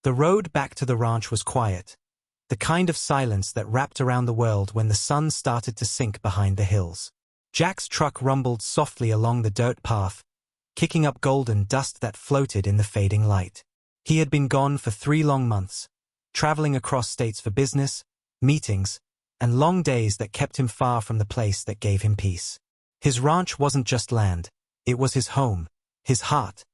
The road back to the ranch was quiet, the kind of silence that wrapped around the world when the sun started to sink behind the hills. Jack's truck rumbled softly along the dirt path, kicking up golden dust that floated in the fading light. He had been gone for 3 long months, traveling across states for business, meetings, and long days that kept him far from the place that gave him peace. His ranch wasn't just land, it was his home, his heart,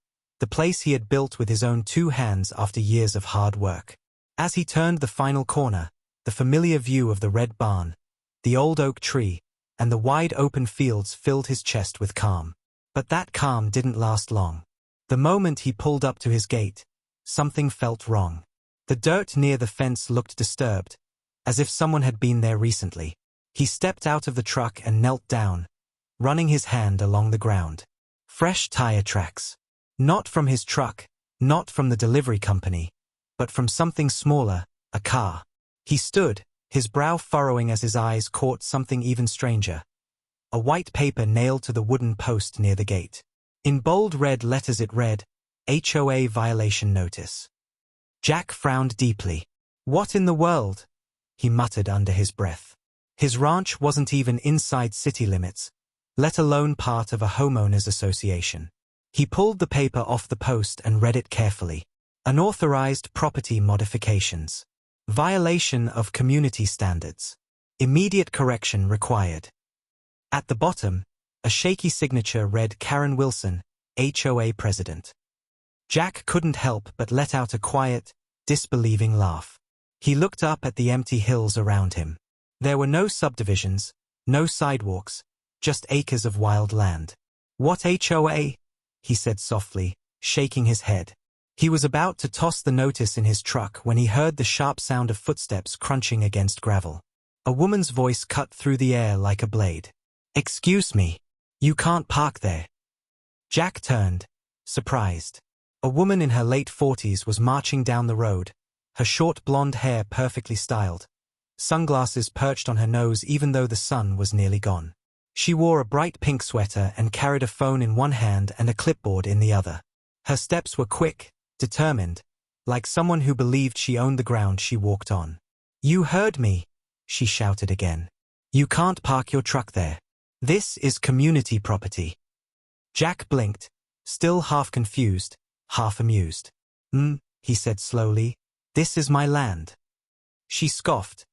the place he had built with his own 2 hands after years of hard work. As he turned the final corner, the familiar view of the red barn, the old oak tree, and the wide open fields filled his chest with calm. But that calm didn't last long. The moment he pulled up to his gate, something felt wrong. The dirt near the fence looked disturbed, as if someone had been there recently. He stepped out of the truck and knelt down, running his hand along the ground. Fresh tire tracks. Not from his truck, not from the delivery company, but from something smaller, a car. He stood, his brow furrowing as his eyes caught something even stranger. A white paper nailed to the wooden post near the gate. In bold red letters it read, HOA violation notice. Jack frowned deeply. What in the world? He muttered under his breath. His ranch wasn't even inside city limits, let alone part of a homeowners association. He pulled the paper off the post and read it carefully. Unauthorized property modifications. Violation of community standards. Immediate correction required. At the bottom, a shaky signature read Karen Wilson, HOA president. Jack couldn't help but let out a quiet, disbelieving laugh. He looked up at the empty hills around him. There were no subdivisions, no sidewalks, just acres of wild land. What HOA? He said softly, shaking his head. He was about to toss the notice in his truck when he heard the sharp sound of footsteps crunching against gravel. A woman's voice cut through the air like a blade. Excuse me. You can't park there. Jack turned, surprised. A woman in her late 40s was marching down the road, her short blonde hair perfectly styled, sunglasses perched on her nose even though the sun was nearly gone. She wore a bright pink sweater and carried a phone in one hand and a clipboard in the other. Her steps were quick, determined, like someone who believed she owned the ground she walked on. You heard me, she shouted again. You can't park your truck there. This is community property. Jack blinked, still half confused, half amused. He said slowly, this is my land. She scoffed,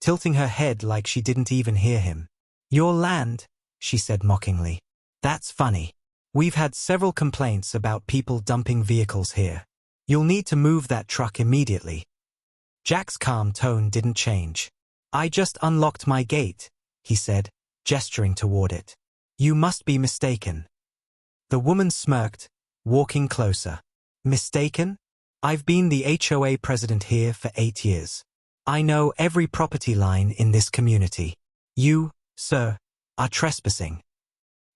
tilting her head like she didn't even hear him. Your land, she said mockingly. That's funny. We've had several complaints about people dumping vehicles here. You'll need to move that truck immediately. Jack's calm tone didn't change. I just unlocked my gate, he said, gesturing toward it. You must be mistaken. The woman smirked, walking closer. Mistaken? I've been the HOA president here for 8 years. I know every property line in this community. You, sir, are trespassing.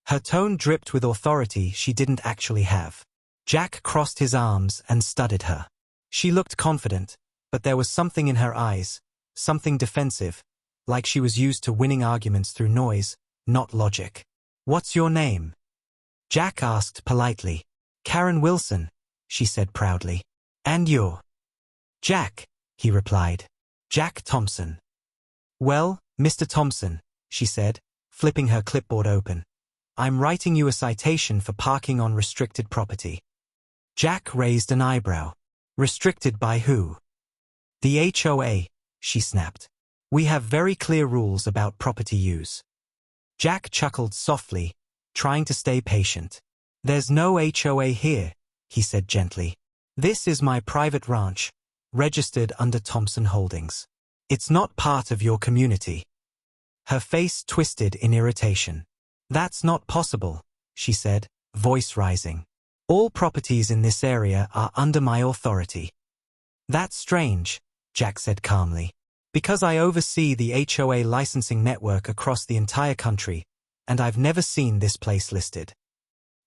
Her tone dripped with authority she didn't actually have. Jack crossed his arms and studied her. She looked confident, but there was something in her eyes, something defensive, like she was used to winning arguments through noise, not logic. What's your name? Jack asked politely. Karen Wilson, she said proudly. And you're? Jack, he replied. Jack Thompson. Well, Mr. Thompson, she said, flipping her clipboard open. I'm writing you a citation for parking on restricted property. Jack raised an eyebrow. Restricted by who? The HOA, she snapped. We have very clear rules about property use. Jack chuckled softly, trying to stay patient. There's no HOA here, he said gently. This is my private ranch, registered under Thompson Holdings. It's not part of your community. Her face twisted in irritation. That's not possible, she said, voice rising. All properties in this area are under my authority. That's strange, Jack said calmly. Because I oversee the HOA licensing network across the entire country, and I've never seen this place listed.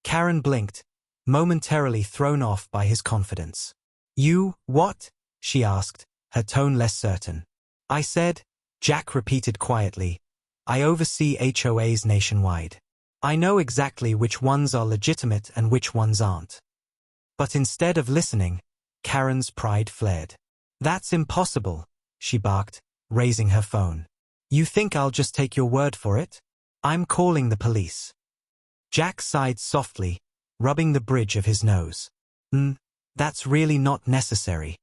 Karen blinked, momentarily thrown off by his confidence. You, what? She asked, her tone less certain. I said, Jack repeated quietly, I oversee HOAs nationwide. I know exactly which ones are legitimate and which ones aren't. But instead of listening, Karen's pride flared. "That's impossible," she barked, raising her phone. "You think I'll just take your word for it? I'm calling the police." Jack sighed softly, rubbing the bridge of his nose. That's really not necessary."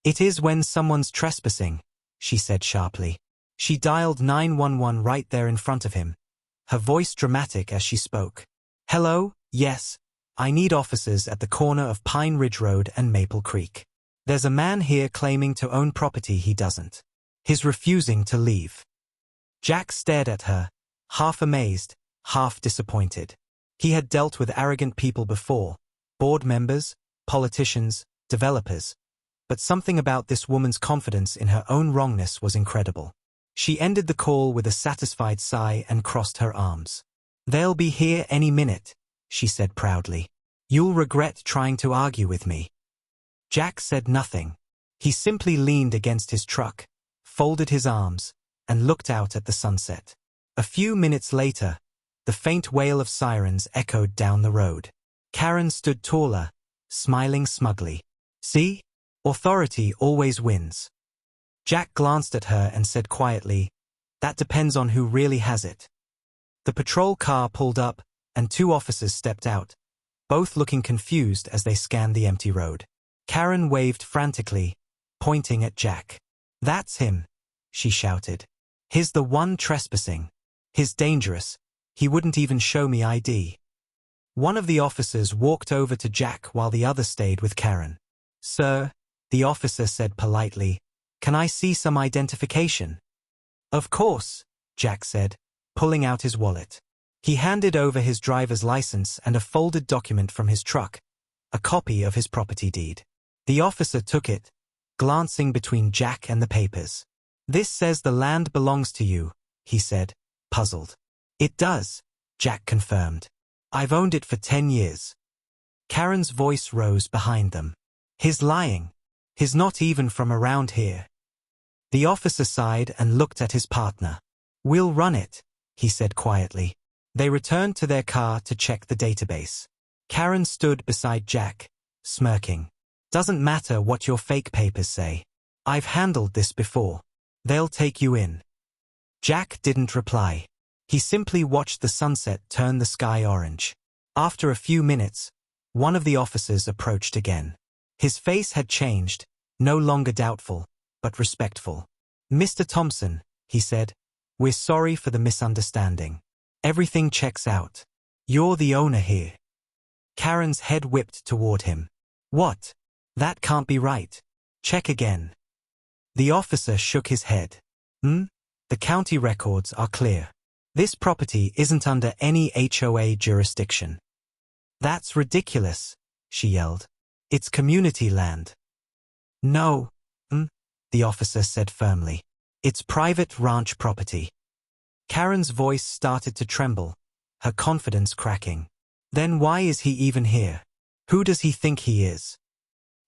"It is when someone's trespassing," she said sharply. She dialed 911 right there in front of him, her voice dramatic as she spoke. "Hello, yes, I need officers at the corner of Pine Ridge Road and Maple Creek. There's a man here claiming to own property he doesn't. He's refusing to leave." Jack stared at her, half amazed, half disappointed. He had dealt with arrogant people before, board members, politicians, developers, but something about this woman's confidence in her own wrongness was incredible. She ended the call with a satisfied sigh and crossed her arms. "They'll be here any minute," she said proudly. "You'll regret trying to argue with me." Jack said nothing. He simply leaned against his truck, folded his arms, and looked out at the sunset. A few minutes later, the faint wail of sirens echoed down the road. Karen stood taller, smiling smugly. "See? Authority always wins." Jack glanced at her and said quietly, "That depends on who really has it." The patrol car pulled up, and two officers stepped out, both looking confused as they scanned the empty road. Karen waved frantically, pointing at Jack. "That's him," she shouted. "He's the one trespassing. He's dangerous. He wouldn't even show me ID." One of the officers walked over to Jack while the other stayed with Karen. "Sir," the officer said politely, "can I see some identification?" "Of course," Jack said, pulling out his wallet. He handed over his driver's license and a folded document from his truck, a copy of his property deed. The officer took it, glancing between Jack and the papers. "This says the land belongs to you," he said, puzzled. "It does," Jack confirmed. "I've owned it for 10 years. Karen's voice rose behind them. "He's lying. He's not even from around here." The officer sighed and looked at his partner. "We'll run it," he said quietly. They returned to their car to check the database. Karen stood beside Jack, smirking. "Doesn't matter what your fake papers say. I've handled this before. They'll take you in." Jack didn't reply. He simply watched the sunset turn the sky orange. After a few minutes, one of the officers approached again. His face had changed, no longer doubtful, but respectful. "Mr. Thompson," he said, "we're sorry for the misunderstanding. Everything checks out. You're the owner here." Karen's head whipped toward him. "What? That can't be right. Check again." The officer shook his head. The county records are clear. This property isn't under any HOA jurisdiction." "That's ridiculous," she yelled. "It's community land." "No, the officer said firmly. "It's private ranch property." Karen's voice started to tremble, her confidence cracking. "Then why is he even here? Who does he think he is?"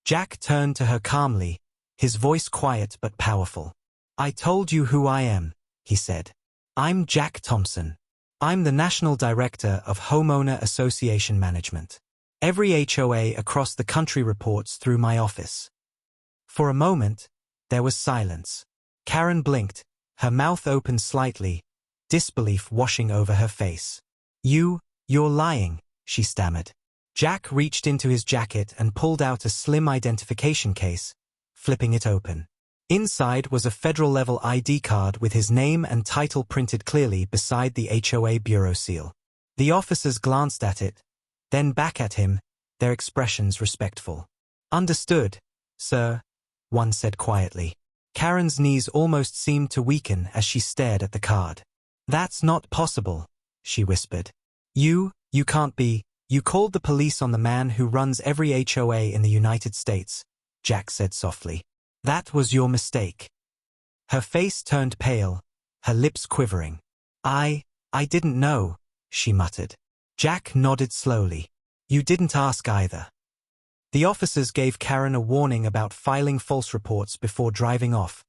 Jack turned to her calmly, his voice quiet but powerful. "I told you who I am," he said. "I'm Jack Thompson. I'm the National Director of Homeowner Association Management. Every HOA across the country reports through my office." For a moment, there was silence. Karen blinked, her mouth opened slightly, disbelief washing over her face. You're lying," she stammered. Jack reached into his jacket and pulled out a slim identification case, flipping it open. Inside was a federal-level ID card with his name and title printed clearly beside the HOA bureau seal. The officers glanced at it, then back at him, their expressions respectful. "Understood, sir," one said quietly. Karen's knees almost seemed to weaken as she stared at the card. "That's not possible," she whispered. You can't be. You called the police on the man who runs every HOA in the United States," Jack said softly. "That was your mistake." Her face turned pale, her lips quivering. I didn't know," she muttered. Jack nodded slowly. "You didn't ask either." The officers gave Karen a warning about filing false reports before driving off,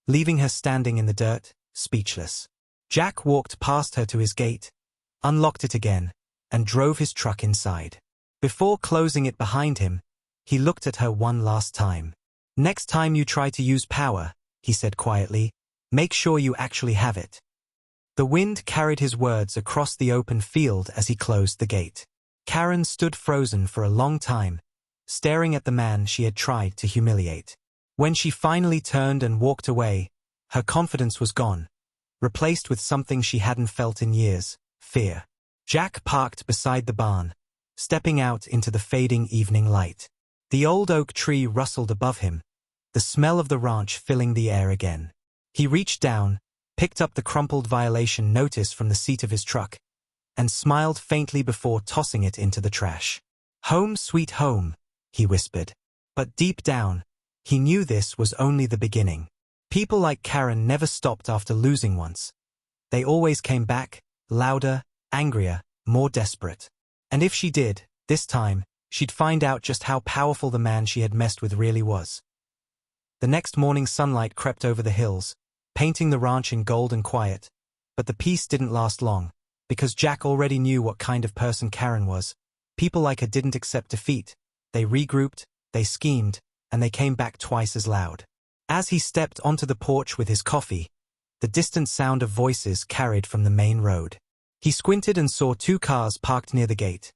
leaving her standing in the dirt, speechless. Jack walked past her to his gate, unlocked it again, and drove his truck inside. Before closing it behind him, He looked at her one last time. "Next time you try to use power," he said quietly, "make sure you actually have it." The wind carried his words across the open field as he closed the gate. Karen stood frozen for a long time, staring at the man she had tried to humiliate. When she finally turned and walked away, her confidence was gone, replaced with something she hadn't felt in years: fear. Jack parked beside the barn, stepping out into the fading evening light. The old oak tree rustled above him, the smell of the ranch filling the air again. He reached down, picked up the crumpled violation notice from the seat of his truck, and smiled faintly before tossing it into the trash. "Home sweet home," he whispered. But deep down, he knew this was only the beginning. People like Karen never stopped after losing once. They always came back, louder, angrier, more desperate. And if she did, this time, she'd find out just how powerful the man she had messed with really was. The next morning sunlight crept over the hills, painting the ranch in gold and quiet. But the peace didn't last long, because Jack already knew what kind of person Karen was. People like her didn't accept defeat. They regrouped, they schemed, and they came back twice as loud. As he stepped onto the porch with his coffee, the distant sound of voices carried from the main road. He squinted and saw two cars parked near the gate.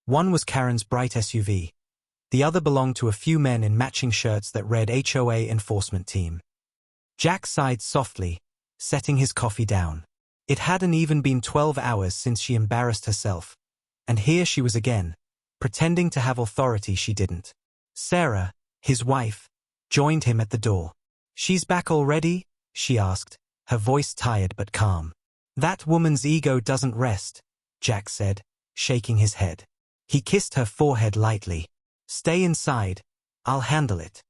One was Karen's bright SUV. The other belonged to a few men in matching shirts that read HOA Enforcement Team. Jack sighed softly, setting his coffee down. It hadn't even been 12 hours since she embarrassed herself, and here she was again, pretending to have authority she didn't. Sarah, his wife, joined him at the door. "She's back already?" she asked, her voice tired but calm. "That woman's ego doesn't rest," Jack said, shaking his head. He kissed her forehead lightly. "Stay inside. I'll handle it."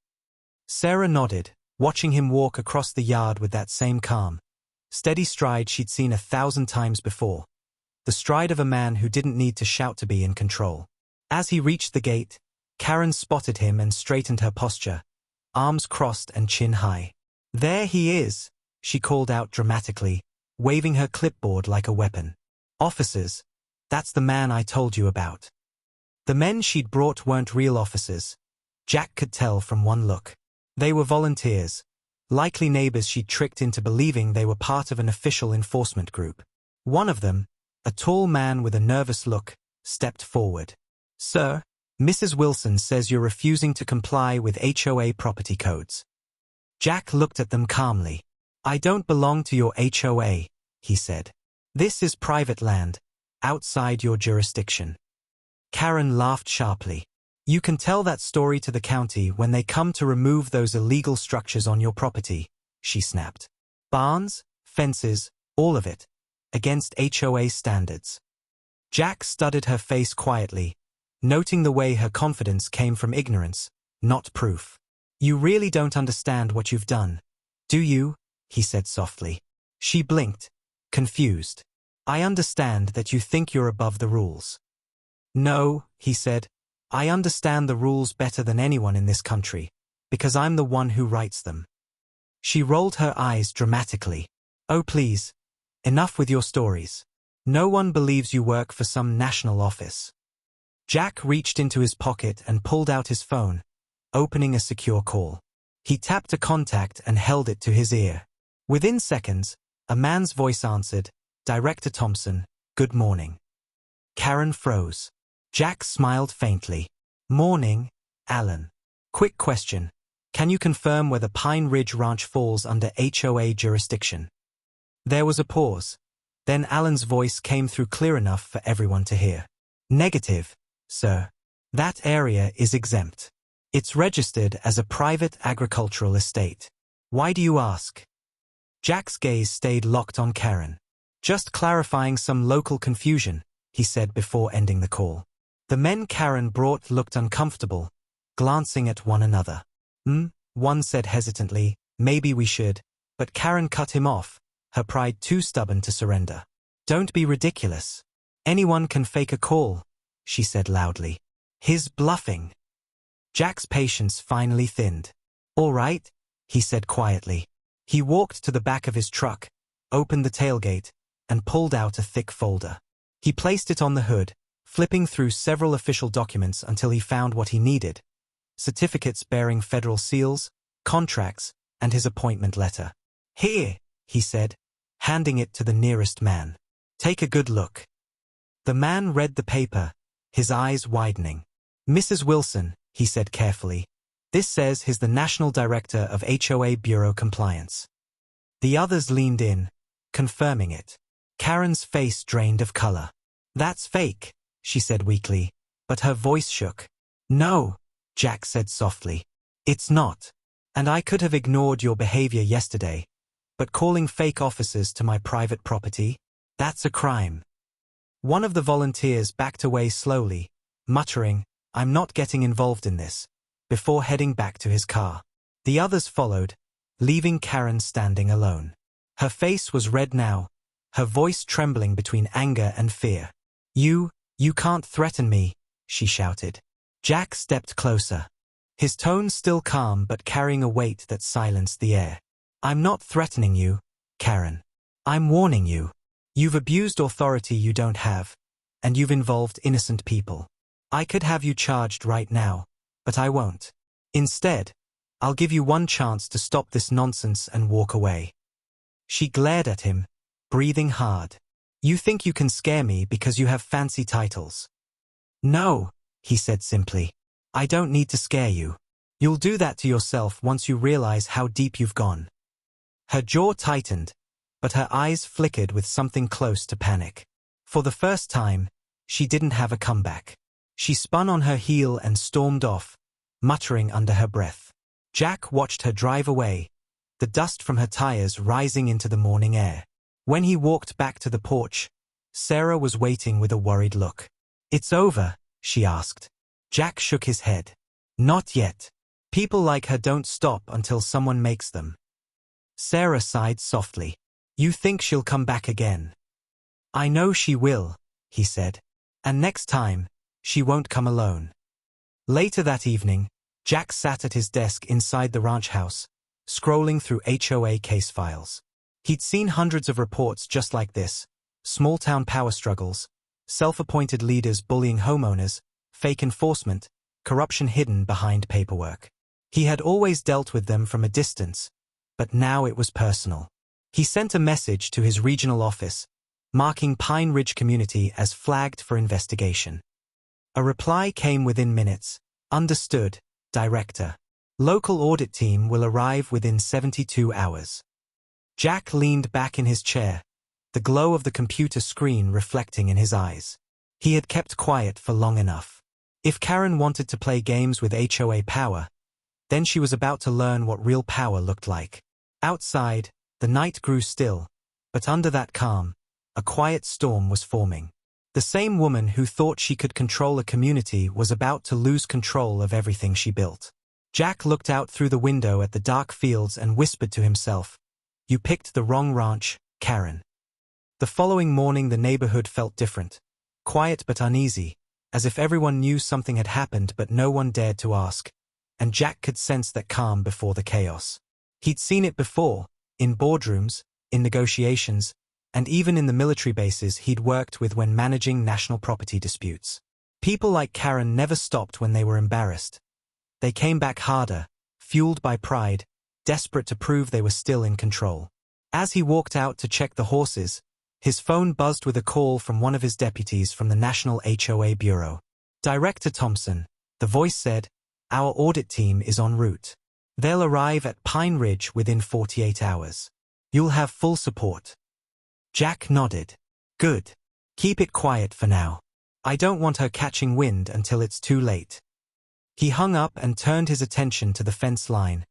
Sarah nodded, watching him walk across the yard with that same calm, steady stride she'd seen 1,000 times before. The stride of a man who didn't need to shout to be in control. As he reached the gate, Karen spotted him and straightened her posture, arms crossed and chin high. "There he is," she called out dramatically, waving her clipboard like a weapon. "Officers, that's the man I told you about." The men she'd brought weren't real officers. Jack could tell from one look. They were volunteers, likely neighbors she'd tricked into believing they were part of an official enforcement group. One of them, a tall man with a nervous look, stepped forward. "Sir, Mrs. Wilson says you're refusing to comply with HOA property codes." Jack looked at them calmly. "I don't belong to your HOA," he said. "This is private land, outside your jurisdiction." Karen laughed sharply. "You can tell that story to the county when they come to remove those illegal structures on your property," she snapped. "Barns, fences, all of it, against HOA standards." Jack studied her face quietly, noting the way her confidence came from ignorance, not proof. "You really don't understand what you've done, do you?" he said softly. She blinked, confused. "I understand that you think you're above the rules." "No," he said, "I understand the rules better than anyone in this country, because I'm the one who writes them." She rolled her eyes dramatically. "Oh please, enough with your stories. No one believes you work for some national office." Jack reached into his pocket and pulled out his phone, opening a secure call. He tapped a contact and held it to his ear. Within seconds, a man's voice answered, "Director Thompson, good morning." Karen froze. Jack smiled faintly. "Morning, Alan. Quick question. Can you confirm whether Pine Ridge Ranch falls under HOA jurisdiction?" There was a pause. Then Alan's voice came through clear enough for everyone to hear. "Negative, sir. That area is exempt. It's registered as a private agricultural estate. Why do you ask?" Jack's gaze stayed locked on Karen. "Just clarifying some local confusion," he said before ending the call. The men Karen brought looked uncomfortable, glancing at one another. One said hesitantly, "Maybe we should," but Karen cut him off, her pride too stubborn to surrender. "Don't be ridiculous. Anyone can fake a call," she said loudly. "He's bluffing." Jack's patience finally thinned. "All right," he said quietly. He walked to the back of his truck, opened the tailgate, and pulled out a thick folder. He placed it on the hood, flipping through several official documents until he found what he needed. certificates bearing federal seals, contracts, and his appointment letter. "Here," he said, handing it to the nearest man. "Take a good look." The man read the paper, his eyes widening. "Mrs. Wilson," he said carefully, "this says he's the National Director of HOA Bureau Compliance." The others leaned in, confirming it. Karen's face drained of color. "That's fake," she said weakly, but her voice shook. "No," Jack said softly. "It's not. And I could have ignored your behavior yesterday, but calling fake officers to my private property? That's a crime." One of the volunteers backed away slowly, muttering, "I'm not getting involved in this," before heading back to his car. The others followed, leaving Karen standing alone. Her face was red now, her voice trembling between anger and fear. You can't threaten me," she shouted. Jack stepped closer. His tone still calm but carrying a weight that silenced the air. "I'm not threatening you, Karen. I'm warning you. You've abused authority you don't have, and you've involved innocent people. I could have you charged right now, but I won't. Instead, I'll give you one chance to stop this nonsense and walk away." She glared at him, breathing hard. "You think you can scare me because you have fancy titles?" "No," he said simply. "I don't need to scare you. You'll do that to yourself once you realize how deep you've gone." Her jaw tightened, but her eyes flickered with something close to panic. For the first time, she didn't have a comeback. She spun on her heel and stormed off, muttering under her breath. Jack watched her drive away, the dust from her tires rising into the morning air. When he walked back to the porch, Sarah was waiting with a worried look. "It's over?" she asked. Jack shook his head. "Not yet. People like her don't stop until someone makes them." Sarah sighed softly. "You think she'll come back again?" "I know she will," he said. "And next time, she won't come alone." Later that evening, Jack sat at his desk inside the ranch house, scrolling through HOA case files. He'd seen hundreds of reports just like this: small-town power struggles, self-appointed leaders bullying homeowners, fake enforcement, corruption hidden behind paperwork. He had always dealt with them from a distance, but now it was personal. He sent a message to his regional office, marking Pine Ridge community as flagged for investigation. A reply came within minutes. "Understood, Director. Local audit team will arrive within 72 hours." Jack leaned back in his chair, the glow of the computer screen reflecting in his eyes. He had kept quiet for long enough. If Karen wanted to play games with HOA power, then she was about to learn what real power looked like. Outside, the night grew still, but under that calm, a quiet storm was forming. The same woman who thought she could control a community was about to lose control of everything she built. Jack looked out through the window at the dark fields and whispered to himself, "You picked the wrong ranch, Karen." The following morning the neighborhood felt different, quiet but uneasy, as if everyone knew something had happened but no one dared to ask, and Jack could sense that calm before the chaos. He'd seen it before, in boardrooms, in negotiations, and even in the military bases he'd worked with when managing national property disputes. People like Karen never stopped when they were embarrassed. They came back harder, fueled by pride, desperate to prove they were still in control. As he walked out to check the horses, his phone buzzed with a call from one of his deputies from the National HOA Bureau. "Director Thompson," the voice said, "our audit team is en route. They'll arrive at Pine Ridge within 48 hours. You'll have full support." Jack nodded. "Good. Keep it quiet for now. I don't want her catching wind until it's too late." He hung up and turned his attention to the fence line,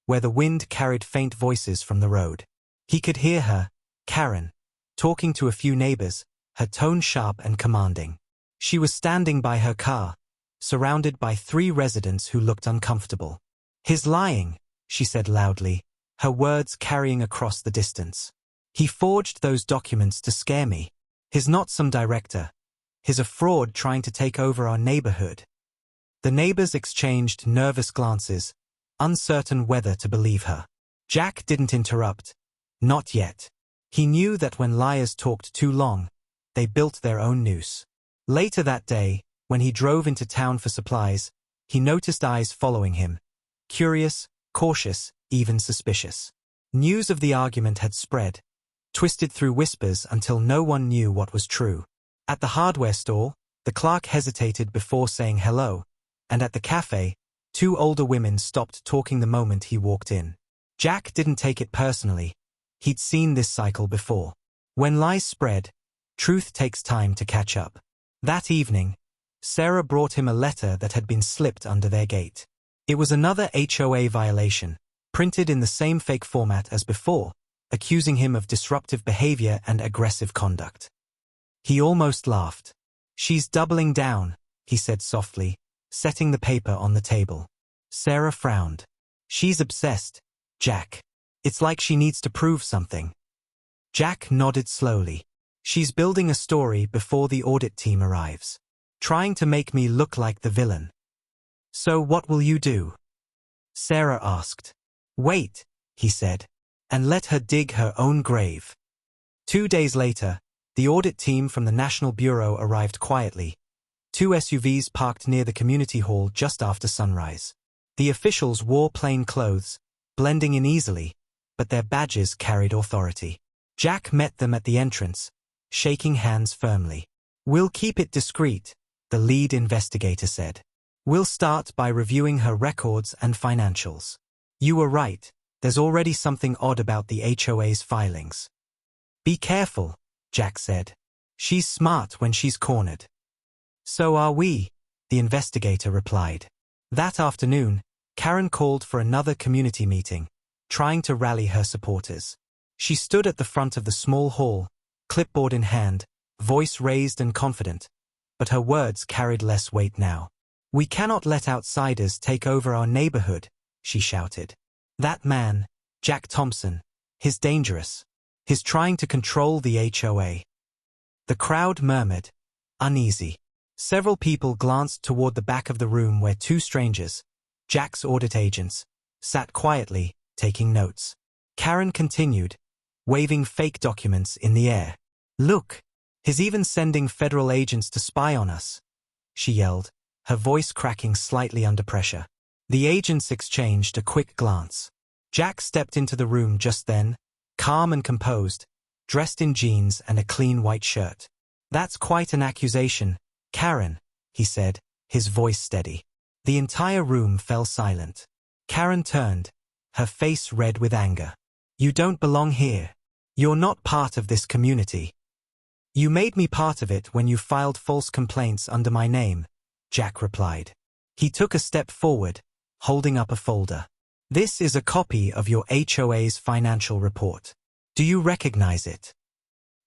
where the wind carried faint voices from the road. He could hear her, Karen, talking to a few neighbors, her tone sharp and commanding. She was standing by her car, surrounded by 3 residents who looked uncomfortable. "He's lying," she said loudly, her words carrying across the distance. "He forged those documents to scare me. He's not some director. He's a fraud trying to take over our neighborhood." The neighbors exchanged nervous glances, uncertain whether to believe her. Jack didn't interrupt. Not yet. He knew that when liars talked too long, they built their own noose. Later that day, when he drove into town for supplies, He noticed eyes following him. Curious, cautious, even suspicious. News of the argument had spread, twisted through whispers until no one knew what was true. At the hardware store, the clerk hesitated before saying hello, and at the cafe, two older women stopped talking the moment he walked in. Jack didn't take it personally. He'd seen this cycle before. When lies spread, truth takes time to catch up. That evening, Sarah brought him a letter that had been slipped under their gate. It was another HOA violation, printed in the same fake format as before, accusing him of disruptive behavior and aggressive conduct. He almost laughed. "She's doubling down," he said softly, setting the paper on the table. Sarah frowned. "She's obsessed, Jack. It's like she needs to prove something." Jack nodded slowly. "She's building a story before the audit team arrives. Trying to make me look like the villain." "So what will you do?" Sarah asked. "Wait," he said, "and let her dig her own grave." 2 days later, the audit team from the National Bureau arrived quietly. 2 SUVs parked near the community hall just after sunrise. The officials wore plain clothes, blending in easily, but their badges carried authority. Jack met them at the entrance, shaking hands firmly. "We'll keep it discreet," the lead investigator said. "We'll start by reviewing her records and financials." "You were right. There's already something odd about the HOA's filings." "Be careful," Jack said. "She's smart when she's cornered." "So are we," the investigator replied. That afternoon, Karen called for another community meeting, trying to rally her supporters. She stood at the front of the small hall, clipboard in hand, voice raised and confident, but her words carried less weight now. "We cannot let outsiders take over our neighborhood," she shouted. "That man, Jack Thompson, he's dangerous. He's trying to control the HOA." The crowd murmured, uneasy. Several people glanced toward the back of the room where 2 strangers, Jack's audit agents, sat quietly, taking notes. Karen continued, waving fake documents in the air. "Look, he's even sending federal agents to spy on us," she yelled, her voice cracking slightly under pressure. The agents exchanged a quick glance. Jack stepped into the room just then, calm and composed, dressed in jeans and a clean white shirt. "That's quite an accusation, Karen," he said, his voice steady. The entire room fell silent. Karen turned, her face red with anger. "You don't belong here. You're not part of this community." "You made me part of it when you filed false complaints under my name," Jack replied. He took a step forward, holding up a folder. "This is a copy of your HOA's financial report. Do you recognize it?"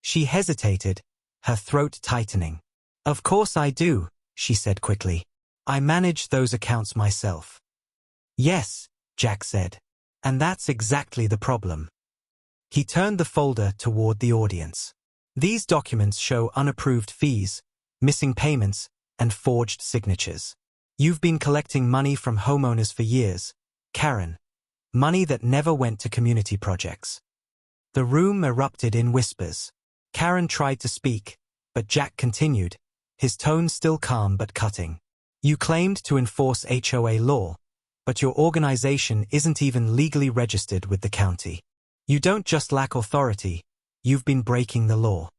She hesitated, her throat tightening. "Of course I do," she said quickly. "I manage those accounts myself." "Yes," Jack said. "And that's exactly the problem." He turned the folder toward the audience. "These documents show unapproved fees, missing payments, and forged signatures. You've been collecting money from homeowners for years, Karen. Money that never went to community projects." The room erupted in whispers. Karen tried to speak, but Jack continued, his tone still calm but cutting. "You claimed to enforce HOA law, but your organization isn't even legally registered with the county. You don't just lack authority, you've been breaking the law."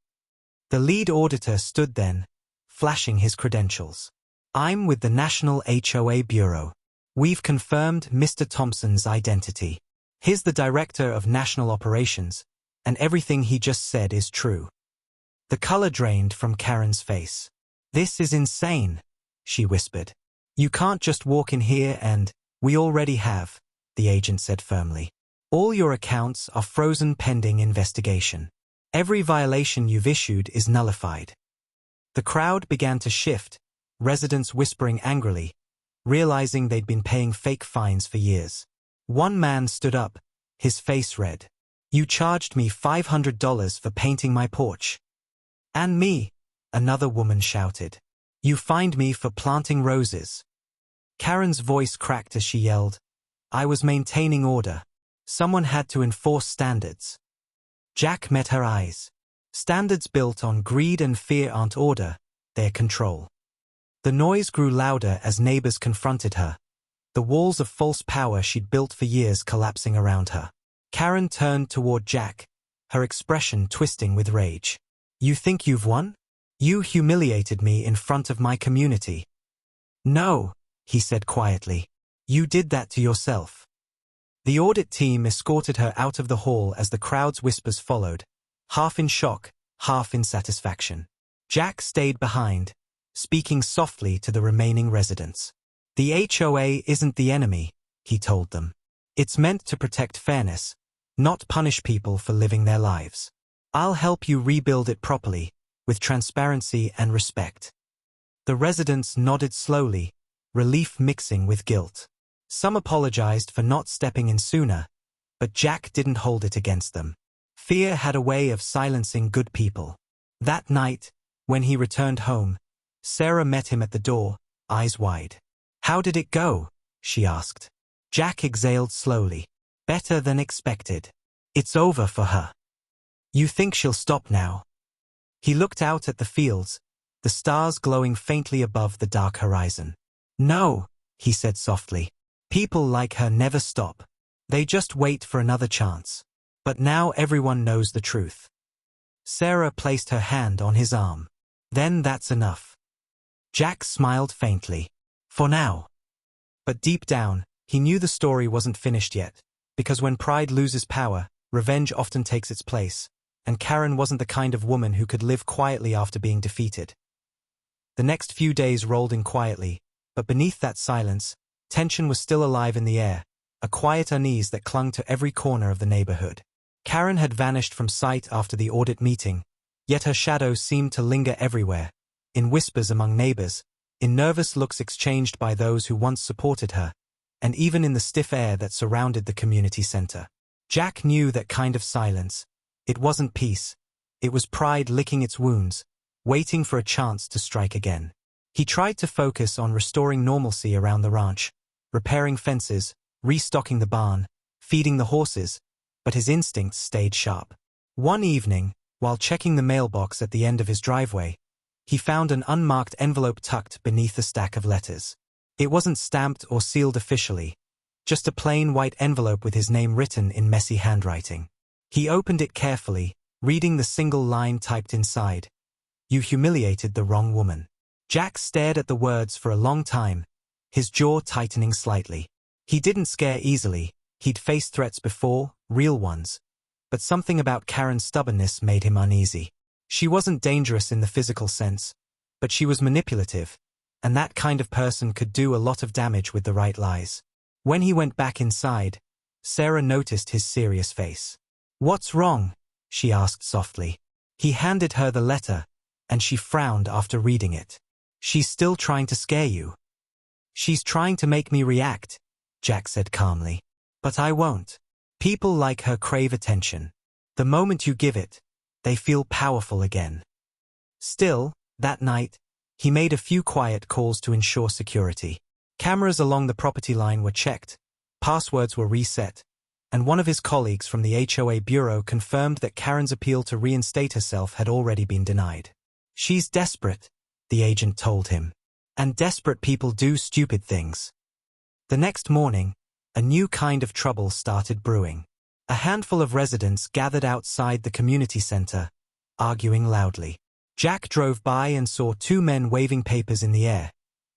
The lead auditor stood then, flashing his credentials. "I'm with the National HOA Bureau. We've confirmed Mr. Thompson's identity. He's the Director of National Operations, and everything he just said is true." The color drained from Karen's face. "This is insane," she whispered. "You can't just walk in here and—" "We already have," the agent said firmly. "All your accounts are frozen pending investigation. Every violation you've issued is nullified." The crowd began to shift, residents whispering angrily, realizing they'd been paying fake fines for years. One man stood up, his face red. "You charged me $500 for painting my porch." "And me," another woman shouted. "You fined me for planting roses." Karen's voice cracked as she yelled, "I was maintaining order. Someone had to enforce standards." Jack met her eyes. Standards built on greed and fear aren't order, they're control. The noise grew louder as neighbors confronted her, the walls of false power she'd built for years collapsing around her. Karen turned toward Jack, her expression twisting with rage. "You think you've won? You humiliated me in front of my community." "No," he said quietly. "You did that to yourself." The audit team escorted her out of the hall as the crowd's whispers followed, half in shock, half in satisfaction. Jack stayed behind, speaking softly to the remaining residents. "The HOA isn't the enemy," he told them. "It's meant to protect fairness, not punish people for living their lives. I'll help you rebuild it properly, with transparency and respect." The residents nodded slowly, relief mixing with guilt. Some apologized for not stepping in sooner, but Jack didn't hold it against them. Fear had a way of silencing good people. That night, when he returned home, Sarah met him at the door, eyes wide. "How did it go?" she asked. Jack exhaled slowly. "Better than expected. It's over for her." "You think she'll stop now?" He looked out at the fields, the stars glowing faintly above the dark horizon. "No," he said softly. "People like her never stop. They just wait for another chance. But now everyone knows the truth." Sarah placed her hand on his arm. "Then that's enough." Jack smiled faintly. "For now." But deep down, he knew the story wasn't finished yet, because when pride loses power, revenge often takes its place, and Karen wasn't the kind of woman who could live quietly after being defeated. The next few days rolled in quietly, but beneath that silence, tension was still alive in the air, a quiet unease that clung to every corner of the neighborhood. Karen had vanished from sight after the audit meeting, yet her shadow seemed to linger everywhere, in whispers among neighbors, in nervous looks exchanged by those who once supported her, and even in the stiff air that surrounded the community center. Jack knew that kind of silence. It wasn't peace. It was pride licking its wounds, waiting for a chance to strike again. He tried to focus on restoring normalcy around the ranch, repairing fences, restocking the barn, feeding the horses, but his instincts stayed sharp. One evening, while checking the mailbox at the end of his driveway, he found an unmarked envelope tucked beneath a stack of letters. It wasn't stamped or sealed officially, just a plain white envelope with his name written in messy handwriting. He opened it carefully, reading the single line typed inside. "You humiliated the wrong woman." Jack stared at the words for a long time, his jaw tightening slightly. He didn't scare easily. He'd faced threats before, real ones. But something about Karen's stubbornness made him uneasy. She wasn't dangerous in the physical sense, but she was manipulative, and that kind of person could do a lot of damage with the right lies. When he went back inside, Sarah noticed his serious face. "What's wrong?" she asked softly. He handed her the letter, and she frowned after reading it. "She's still trying to scare you." "She's trying to make me react," Jack said calmly. "But I won't. People like her crave attention. The moment you give it, they feel powerful again." Still, that night, he made a few quiet calls to ensure security. Cameras along the property line were checked, passwords were reset, and one of his colleagues from the HOA bureau confirmed that Karen's appeal to reinstate herself had already been denied. "She's desperate," the agent told him. "And desperate people do stupid things." The next morning, a new kind of trouble started brewing. A handful of residents gathered outside the community center, arguing loudly. Jack drove by and saw two men waving papers in the air.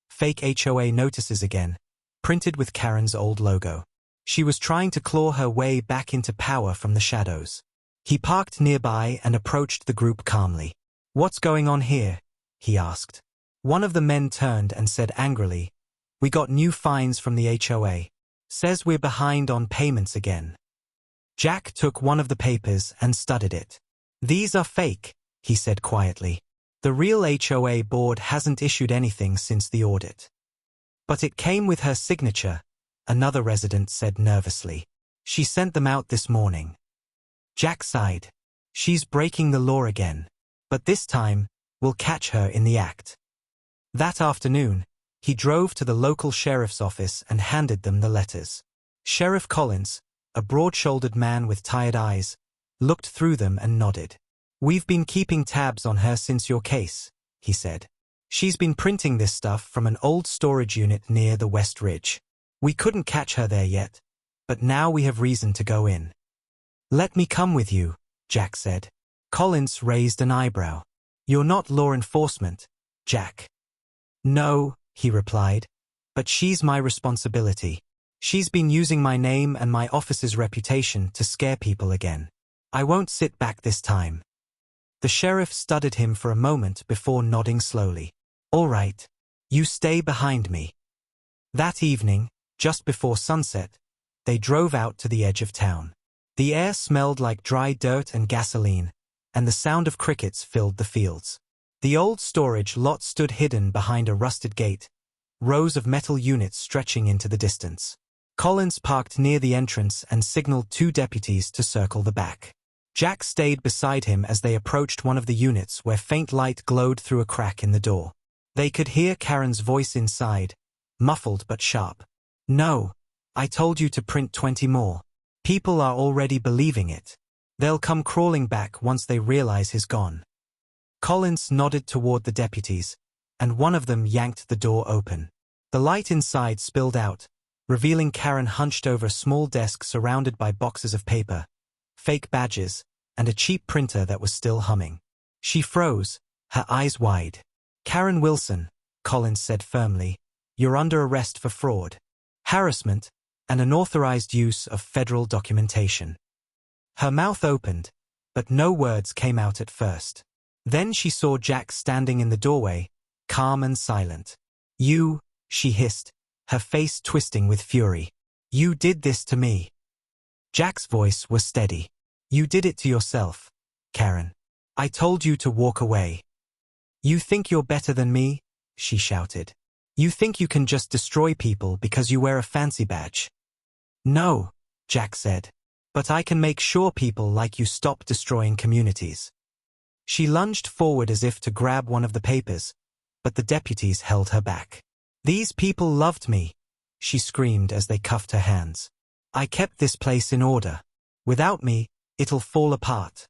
Fake HOA notices again, printed with Karen's old logo. She was trying to claw her way back into power from the shadows. He parked nearby and approached the group calmly. "What's going on here?" he asked. One of the men turned and said angrily, "We got new fines from the HOA. Says we're behind on payments again." Jack took one of the papers and studied it. "These are fake," he said quietly. "The real HOA board hasn't issued anything since the audit." "But it came with her signature," another resident said nervously. "She sent them out this morning." Jack sighed. "She's breaking the law again. But this time, we'll catch her in the act." That afternoon, he drove to the local sheriff's office and handed them the letters. Sheriff Collins, a broad-shouldered man with tired eyes, looked through them and nodded. "We've been keeping tabs on her since your case," he said. She's been printing this stuff from an old storage unit near the West Ridge. We couldn't catch her there yet, but now we have reason to go in. Let me come with you, Jack said. Collins raised an eyebrow. You're not law enforcement, Jack. No, he replied, but she's my responsibility. She's been using my name and my office's reputation to scare people again. I won't sit back this time. The sheriff studied him for a moment before nodding slowly. All right. You stay behind me. That evening, just before sunset, they drove out to the edge of town. The air smelled like dry dirt and gasoline, and the sound of crickets filled the fields. The old storage lot stood hidden behind a rusted gate, rows of metal units stretching into the distance. Collins parked near the entrance and signaled 2 deputies to circle the back. Jack stayed beside him as they approached one of the units where faint light glowed through a crack in the door. They could hear Karen's voice inside, muffled but sharp. No, I told you to print 20 more. People are already believing it. They'll come crawling back once they realize he's gone. Collins nodded toward the deputies, and one of them yanked the door open. The light inside spilled out, revealing Karen hunched over a small desk surrounded by boxes of paper, fake badges, and a cheap printer that was still humming. She froze, her eyes wide. Karen Wilson, Collins said firmly, you're under arrest for fraud, harassment, and unauthorized use of federal documentation. Her mouth opened, but no words came out at first. Then she saw Jack standing in the doorway, calm and silent. You, she hissed, her face twisting with fury. You did this to me. Jack's voice was steady. You did it to yourself, Karen. I told you to walk away. You think you're better than me? She shouted. You think you can just destroy people because you wear a fancy badge? No, Jack said. But I can make sure people like you stop destroying communities. She lunged forward as if to grab one of the papers, but the deputies held her back. These people loved me, she screamed as they cuffed her hands. I kept this place in order. Without me, it'll fall apart.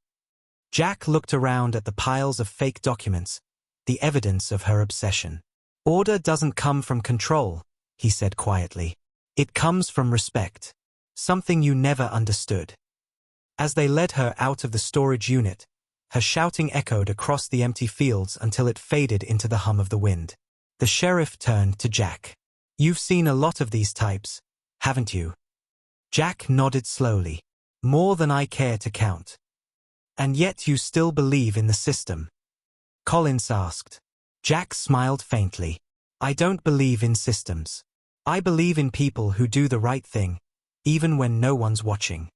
Jack looked around at the piles of fake documents, the evidence of her obsession. Order doesn't come from control, he said quietly. It comes from respect. Something you never understood. As they led her out of the storage unit, her shouting echoed across the empty fields until it faded into the hum of the wind. The sheriff turned to Jack. You've seen a lot of these types, haven't you? Jack nodded slowly. More than I care to count. And yet you still believe in the system? Collins asked. Jack smiled faintly. I don't believe in systems. I believe in people who do the right thing, even when no one's watching.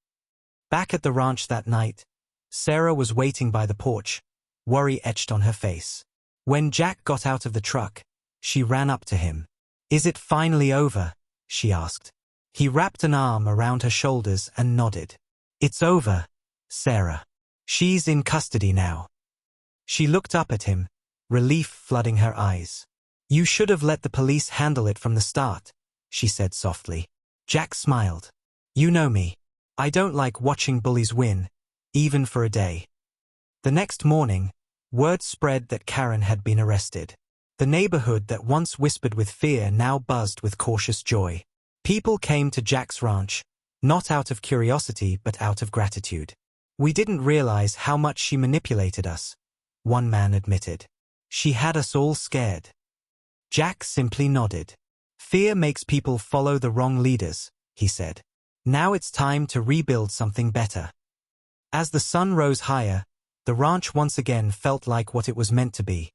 Back at the ranch that night, Sarah was waiting by the porch, worry etched on her face. When Jack got out of the truck, she ran up to him. Is it finally over? She asked. He wrapped an arm around her shoulders and nodded. It's over, Sarah. She's in custody now. She looked up at him, relief flooding her eyes. You should have let the police handle it from the start, she said softly. Jack smiled. You know me. I don't like watching bullies win, even for a day. The next morning, word spread that Karen had been arrested. The neighborhood that once whispered with fear now buzzed with cautious joy. People came to Jack's ranch, not out of curiosity but out of gratitude. We didn't realize how much she manipulated us, one man admitted. She had us all scared. Jack simply nodded. Fear makes people follow the wrong leaders, he said. Now it's time to rebuild something better. As the sun rose higher, the ranch once again felt like what it was meant to be.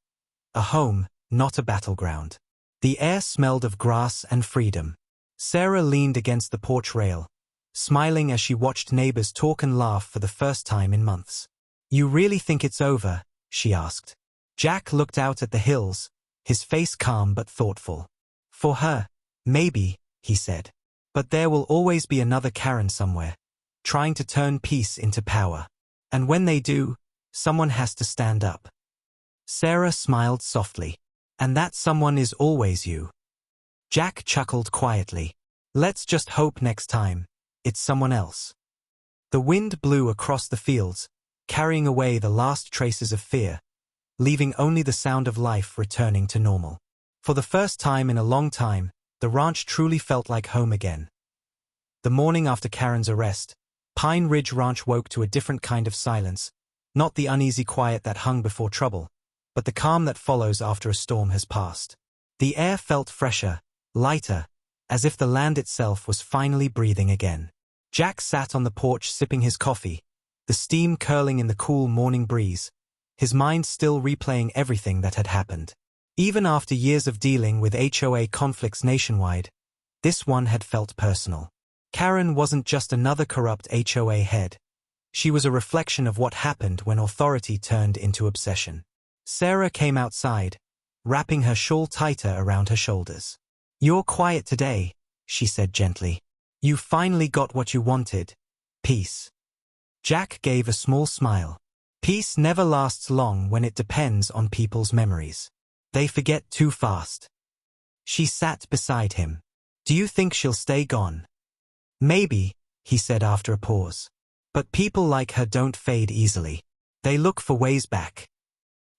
A home, not a battleground. The air smelled of grass and freedom. Sarah leaned against the porch rail, smiling as she watched neighbors talk and laugh for the first time in months. You really think it's over? She asked. Jack looked out at the hills, his face calm but thoughtful. For her, maybe, he said. But there will always be another Karen somewhere, trying to turn peace into power. And when they do, someone has to stand up. Sarah smiled softly. And that someone is always you. Jack chuckled quietly. Let's just hope next time, it's someone else. The wind blew across the fields, carrying away the last traces of fear, leaving only the sound of life returning to normal. For the first time in a long time, the ranch truly felt like home again. The morning after Karen's arrest, Pine Ridge Ranch woke to a different kind of silence, not the uneasy quiet that hung before trouble, but the calm that follows after a storm has passed. The air felt fresher, lighter, as if the land itself was finally breathing again. Jack sat on the porch sipping his coffee, the steam curling in the cool morning breeze, his mind still replaying everything that had happened. Even after years of dealing with HOA conflicts nationwide, this one had felt personal. Karen wasn't just another corrupt HOA head. She was a reflection of what happened when authority turned into obsession. Sarah came outside, wrapping her shawl tighter around her shoulders. "You're quiet today," she said gently. "You finally got what you wanted. Peace." Jack gave a small smile. Peace never lasts long when it depends on people's memories. They forget too fast. She sat beside him. "Do you think she'll stay gone?" "Maybe," he said after a pause. "But people like her don't fade easily. They look for ways back."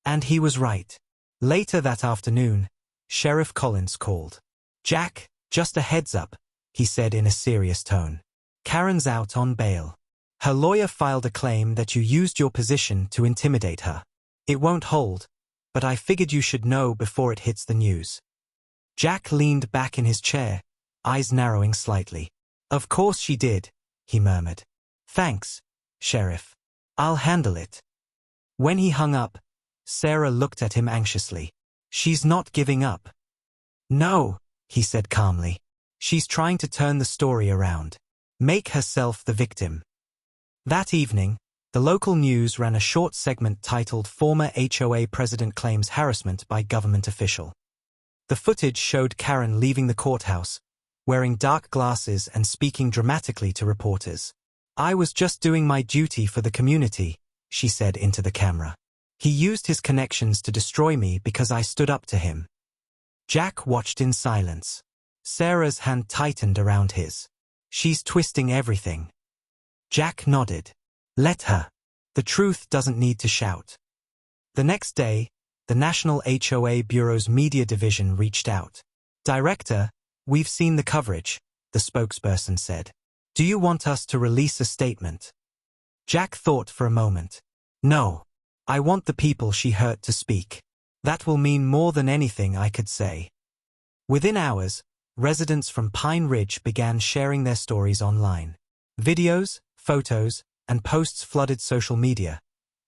And he was right. Later that afternoon, Sheriff Collins called. "Jack, just a heads up," he said in a serious tone. "Karen's out on bail. Her lawyer filed a claim that you used your position to intimidate her. It won't hold, but I figured you should know before it hits the news." Jack leaned back in his chair, eyes narrowing slightly. "Of course she did," he murmured. "Thanks, Sheriff. I'll handle it." When he hung up, Sarah looked at him anxiously. "She's not giving up." "No," he said calmly. "She's trying to turn the story around. Make herself the victim." That evening, the local news ran a short segment titled "Former HOA President Claims Harassment by Government Official." The footage showed Karen leaving the courthouse, wearing dark glasses and speaking dramatically to reporters. "I was just doing my duty for the community," she said into the camera. "He used his connections to destroy me because I stood up to him." Jack watched in silence. Sarah's hand tightened around his. "She's twisting everything." Jack nodded. "Let her. The truth doesn't need to shout." The next day, the National HOA Bureau's media division reached out. "Director, we've seen the coverage," the spokesperson said. "Do you want us to release a statement?" Jack thought for a moment. "No. I want the people she hurt to speak. That will mean more than anything I could say." Within hours, residents from Pine Ridge began sharing their stories online. Videos, photos, and posts flooded social media.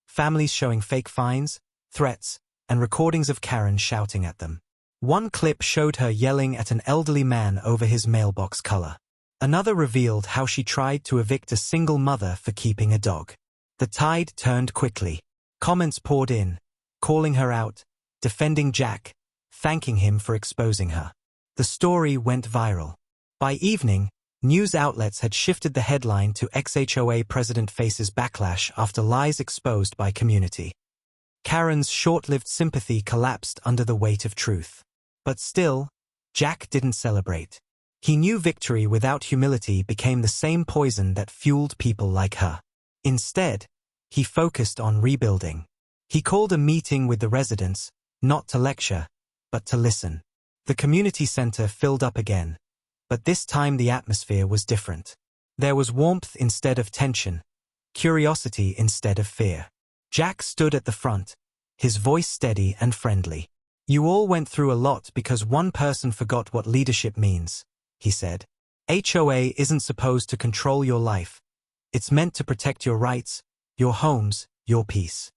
Families showing fake fines, threats, and recordings of Karen shouting at them. One clip showed her yelling at an elderly man over his mailbox color. Another revealed how she tried to evict a single mother for keeping a dog. The tide turned quickly. Comments poured in, calling her out, defending Jack, thanking him for exposing her. The story went viral. By evening, news outlets had shifted the headline to "ex-HOA President Faces Backlash After Lies Exposed by Community." Karen's short-lived sympathy collapsed under the weight of truth. But still, Jack didn't celebrate. He knew victory without humility became the same poison that fueled people like her. Instead, he focused on rebuilding. He called a meeting with the residents, not to lecture, but to listen. The community center filled up again, but this time the atmosphere was different. There was warmth instead of tension, curiosity instead of fear. Jack stood at the front, his voice steady and friendly. "You all went through a lot because one person forgot what leadership means," he said. "HOA isn't supposed to control your life. It's meant to protect your rights, your homes, your peace."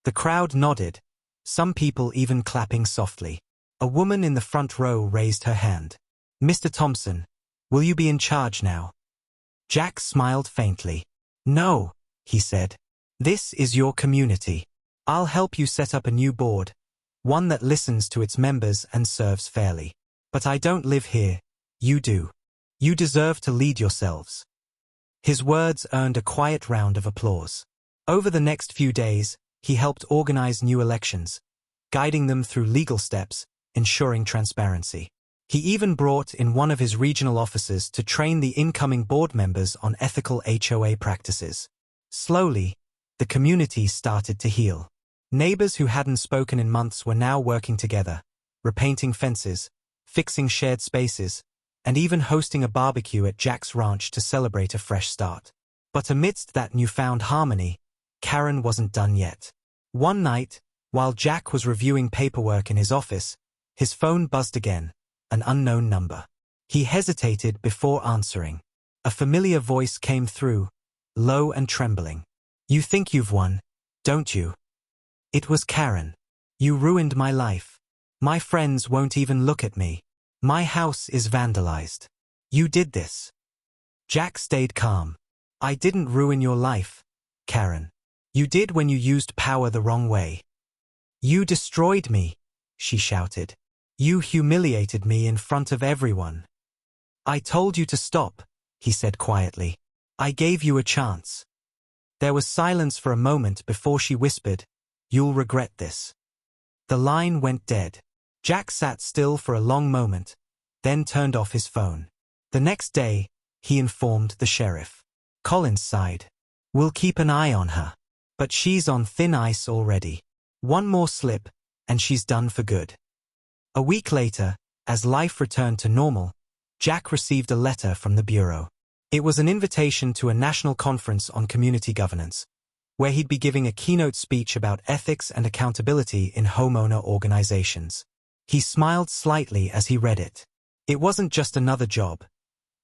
The crowd nodded, some people even clapping softly. A woman in the front row raised her hand. "Mr. Thompson, will you be in charge now?" Jack smiled faintly. "No," he said. "This is your community. I'll help you set up a new board, one that listens to its members and serves fairly. But I don't live here, you do. You deserve to lead yourselves." His words earned a quiet round of applause. Over the next few days, he helped organize new elections, guiding them through legal steps, ensuring transparency. He even brought in one of his regional officers to train the incoming board members on ethical HOA practices. Slowly, the community started to heal. Neighbors who hadn't spoken in months were now working together, repainting fences, fixing shared spaces, and even hosting a barbecue at Jack's ranch to celebrate a fresh start. But amidst that newfound harmony, Karen wasn't done yet. One night, while Jack was reviewing paperwork in his office, his phone buzzed again, an unknown number. He hesitated before answering. A familiar voice came through, low and trembling. "You think you've won, don't you?" It was Karen. "You ruined my life. My friends won't even look at me. My house is vandalized. You did this." Jack stayed calm. "I didn't ruin your life, Karen. You did when you used power the wrong way. You destroyed me," she shouted. "You humiliated me in front of everyone." "I told you to stop," he said quietly. "I gave you a chance." There was silence for a moment before she whispered, "You'll regret this." The line went dead. Jack sat still for a long moment, then turned off his phone. The next day, he informed the sheriff. Collins sighed. "We'll keep an eye on her. But she's on thin ice already. One more slip, and she's done for good." A week later, as life returned to normal, Jack received a letter from the Bureau. It was an invitation to a national conference on community governance, where he'd be giving a keynote speech about ethics and accountability in homeowner organizations. He smiled slightly as he read it. It wasn't just another job.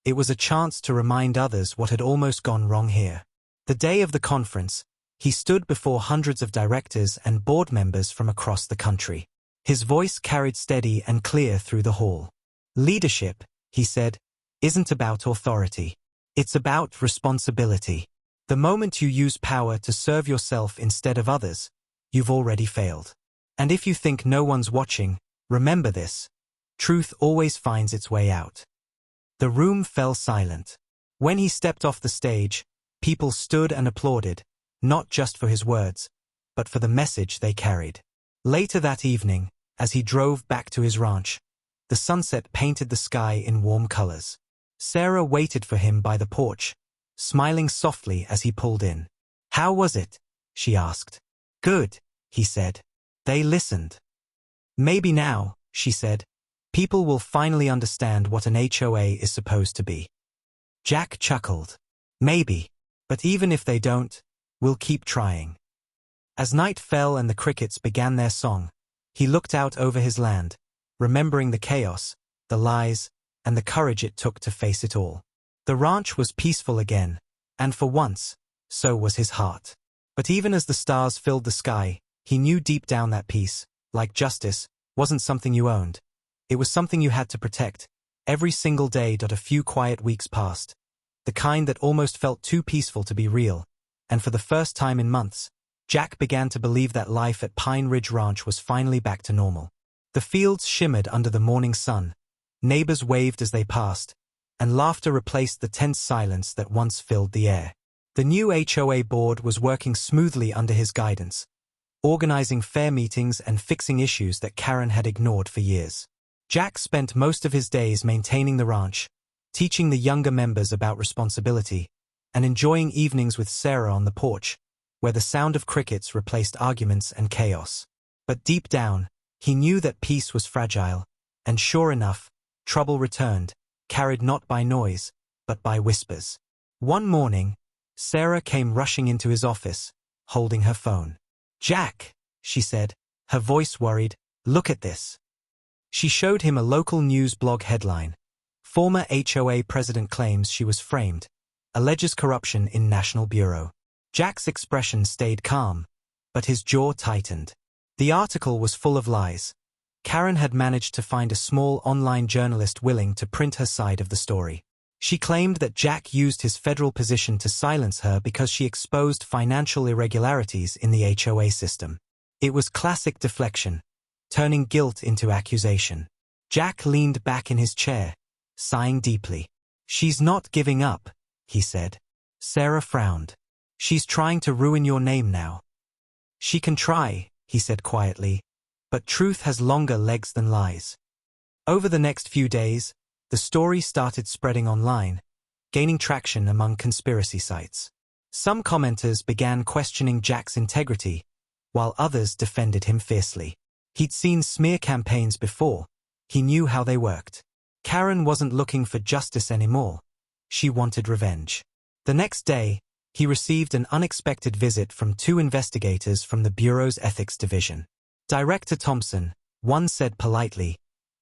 It was a chance to remind others what had almost gone wrong here. The day of the conference, he stood before hundreds of directors and board members from across the country. His voice carried steady and clear through the hall. "Leadership," he said, "isn't about authority. It's about responsibility. The moment you use power to serve yourself instead of others, you've already failed. And if you think no one's watching, remember this: truth always finds its way out." The room fell silent. When he stepped off the stage, people stood and applauded, not just for his words, but for the message they carried. Later that evening, as he drove back to his ranch, the sunset painted the sky in warm colors. Sarah waited for him by the porch, smiling softly as he pulled in. "How was it?" she asked. "Good," he said. "They listened." "Maybe now," she said, "people will finally understand what an HOA is supposed to be." Jack chuckled. "Maybe. But even if they don't, we'll keep trying." As night fell and the crickets began their song, he looked out over his land, remembering the chaos, the lies, and the courage it took to face it all. The ranch was peaceful again, and for once, so was his heart. But even as the stars filled the sky, he knew deep down that peace, like justice, wasn't something you owned. It was something you had to protect. Every single day. A few quiet weeks passed, the kind that almost felt too peaceful to be real, and for the first time in months, Jack began to believe that life at Pine Ridge Ranch was finally back to normal. The fields shimmered under the morning sun, neighbors waved as they passed, and laughter replaced the tense silence that once filled the air. The new HOA board was working smoothly under his guidance, organizing fair meetings and fixing issues that Karen had ignored for years. Jack spent most of his days maintaining the ranch, teaching the younger members about responsibility, and enjoying evenings with Sarah on the porch, where the sound of crickets replaced arguments and chaos. But deep down, he knew that peace was fragile, and sure enough, trouble returned, carried not by noise, but by whispers. One morning, Sarah came rushing into his office, holding her phone. "Jack," she said, her voice worried, "look at this." She showed him a local news blog headline. "Former HOA president claims she was framed. Alleges corruption in National Bureau." Jack's expression stayed calm, but his jaw tightened. The article was full of lies. Karen had managed to find a small online journalist willing to print her side of the story. She claimed that Jack used his federal position to silence her because she exposed financial irregularities in the HOA system. It was classic deflection, turning guilt into accusation. Jack leaned back in his chair, sighing deeply. "She's not giving up," he said. Sarah frowned. "She's trying to ruin your name now." "She can try," he said quietly, "but truth has longer legs than lies." Over the next few days, the story started spreading online, gaining traction among conspiracy sites. Some commenters began questioning Jack's integrity, while others defended him fiercely. He'd seen smear campaigns before. He knew how they worked. Karen wasn't looking for justice anymore. She wanted revenge. The next day, he received an unexpected visit from 2 investigators from the Bureau's Ethics Division. Director Thompson, one said politely,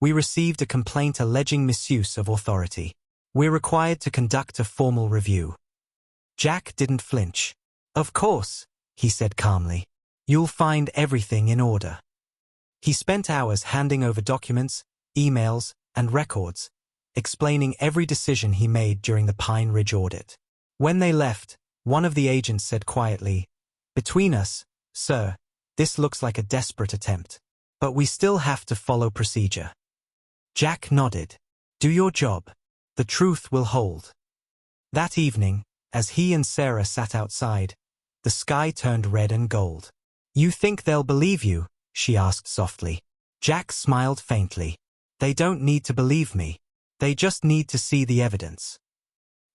"We received a complaint alleging misuse of authority. We're required to conduct a formal review." Jack didn't flinch. "Of course," he said calmly. "You'll find everything in order." He spent hours handing over documents, emails, and records, explaining every decision he made during the Pine Ridge audit. When they left, one of the agents said quietly, "Between us, sir, this looks like a desperate attempt. But we still have to follow procedure." Jack nodded. "Do your job. The truth will hold." That evening, as he and Sarah sat outside, the sky turned red and gold. "You think they'll believe you?" she asked softly. Jack smiled faintly. "They don't need to believe me. They just need to see the evidence."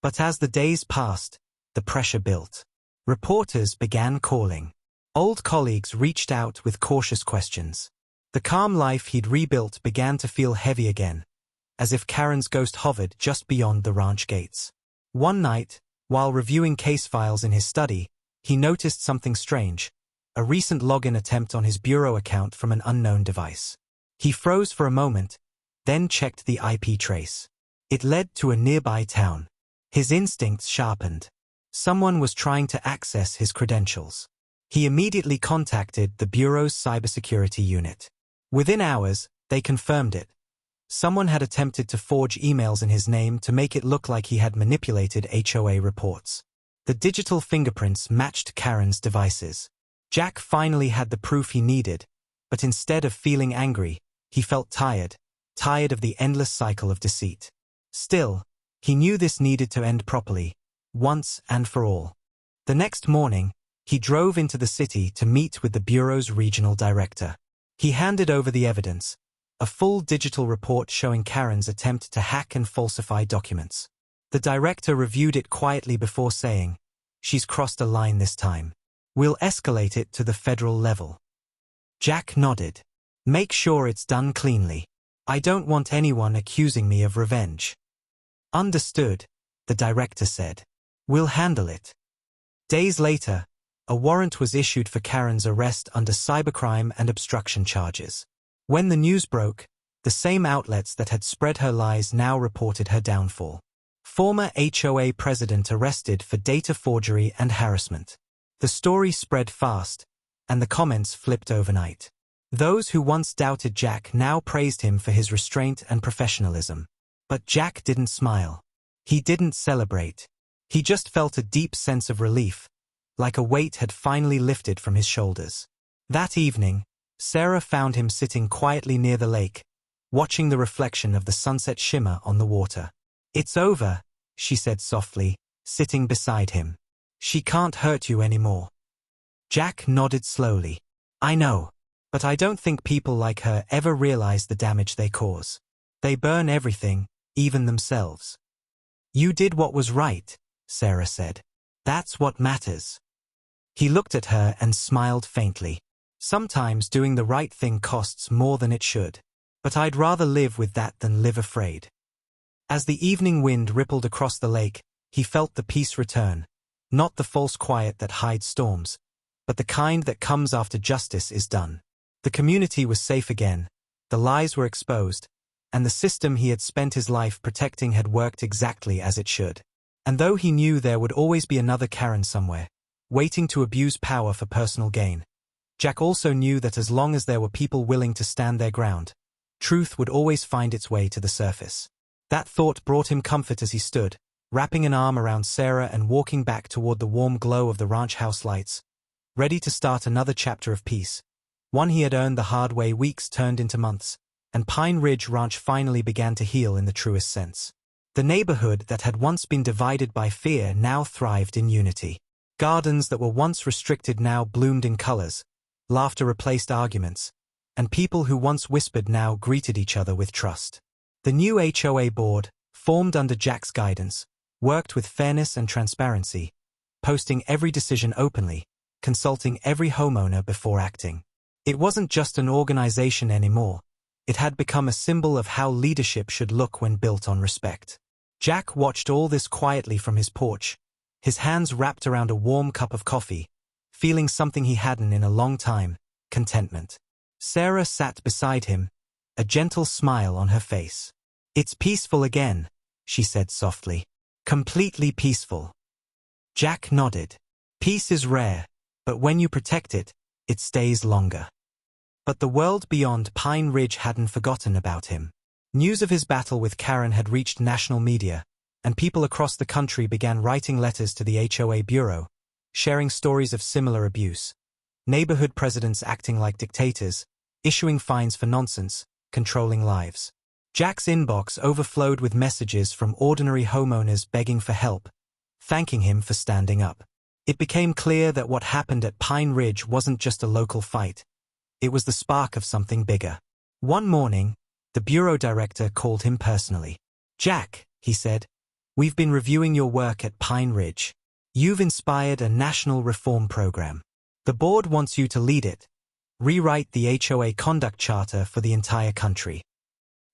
But as the days passed, the pressure built. Reporters began calling. Old colleagues reached out with cautious questions. The calm life he'd rebuilt began to feel heavy again, as if Karen's ghost hovered just beyond the ranch gates. One night, while reviewing case files in his study, he noticed something strange, a recent login attempt on his bureau account from an unknown device. He froze for a moment, then checked the IP trace. It led to a nearby town. His instincts sharpened. Someone was trying to access his credentials. He immediately contacted the Bureau's cybersecurity unit. Within hours, they confirmed it. Someone had attempted to forge emails in his name to make it look like he had manipulated HOA reports. The digital fingerprints matched Karen's devices. Jack finally had the proof he needed, but instead of feeling angry, he felt tired of the endless cycle of deceit. Still, he knew this needed to end properly, once and for all. The next morning, he drove into the city to meet with the Bureau's regional director. He handed over the evidence, a full digital report showing Karen's attempt to hack and falsify documents. The director reviewed it quietly before saying, "She's crossed a line this time. We'll escalate it to the federal level." Jack nodded. "Make sure it's done cleanly. I don't want anyone accusing me of revenge." "Understood," the director said. "We'll handle it." Days later, a warrant was issued for Karen's arrest under cybercrime and obstruction charges. When the news broke, the same outlets that had spread her lies now reported her downfall. Former HOA president arrested for data forgery and harassment. The story spread fast, and the comments flipped overnight. Those who once doubted Jack now praised him for his restraint and professionalism. But Jack didn't smile. He didn't celebrate. He just felt a deep sense of relief, like a weight had finally lifted from his shoulders. That evening, Sarah found him sitting quietly near the lake, watching the reflection of the sunset shimmer on the water. "It's over," she said softly, sitting beside him. "She can't hurt you anymore." Jack nodded slowly. "I know, but I don't think people like her ever realize the damage they cause. They burn everything, even themselves." "You did what was right," Sarah said. "That's what matters." He looked at her and smiled faintly. "Sometimes doing the right thing costs more than it should. But I'd rather live with that than live afraid." As the evening wind rippled across the lake, he felt the peace return, not the false quiet that hides storms, but the kind that comes after justice is done. The community was safe again, the lies were exposed, and the system he had spent his life protecting had worked exactly as it should. And though he knew there would always be another Karen somewhere, waiting to abuse power for personal gain, Jack also knew that as long as there were people willing to stand their ground, truth would always find its way to the surface. That thought brought him comfort as he stood, wrapping an arm around Sarah and walking back toward the warm glow of the ranch house lights, ready to start another chapter of peace. One he had earned the hard way. Weeks turned into months, and Pine Ridge Ranch finally began to heal in the truest sense. The neighborhood that had once been divided by fear now thrived in unity. Gardens that were once restricted now bloomed in colors, laughter replaced arguments, and people who once whispered now greeted each other with trust. The new HOA board, formed under Jack's guidance, worked with fairness and transparency, posting every decision openly, consulting every homeowner before acting. It wasn't just an organization anymore. It had become a symbol of how leadership should look when built on respect. Jack watched all this quietly from his porch, his hands wrapped around a warm cup of coffee, feeling something he hadn't in a long time: contentment. Sarah sat beside him, a gentle smile on her face. "It's peaceful again," she said softly. "Completely peaceful." Jack nodded. "Peace is rare, but when you protect it, it stays longer." But the world beyond Pine Ridge hadn't forgotten about him. News of his battle with Karen had reached national media, and people across the country began writing letters to the HOA bureau, sharing stories of similar abuse. Neighborhood presidents acting like dictators, issuing fines for nonsense, controlling lives. Jack's inbox overflowed with messages from ordinary homeowners begging for help, thanking him for standing up. It became clear that what happened at Pine Ridge wasn't just a local fight. It was the spark of something bigger. One morning, the bureau director called him personally. "Jack," he said, "we've been reviewing your work at Pine Ridge. You've inspired a national reform program. The board wants you to lead it, rewrite the HOA conduct charter for the entire country."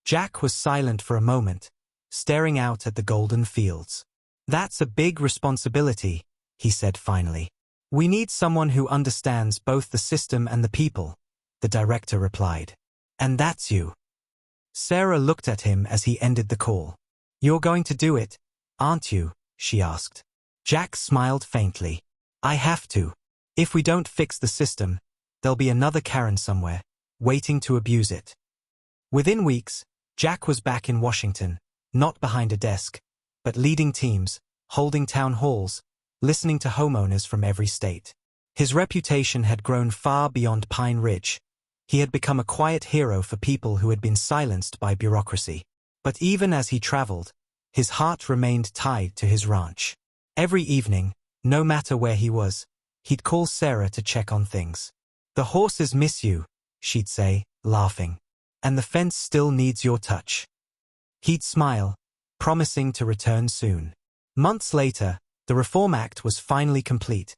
Jack was silent for a moment, staring out at the golden fields. "That's a big responsibility," he said finally. "We need someone who understands both the system and the people," the director replied. "And that's you." Sarah looked at him as he ended the call. "You're going to do it, aren't you?" she asked. Jack smiled faintly. "I have to. If we don't fix the system, there'll be another Karen somewhere, waiting to abuse it." Within weeks, Jack was back in Washington, not behind a desk, but leading teams, holding town halls, listening to homeowners from every state. His reputation had grown far beyond Pine Ridge. He had become a quiet hero for people who had been silenced by bureaucracy. But even as he traveled, his heart remained tied to his ranch. Every evening, no matter where he was, he'd call Sarah to check on things. "The horses miss you," she'd say, laughing. "And the fence still needs your touch." He'd smile, promising to return soon. Months later, the Reform Act was finally complete.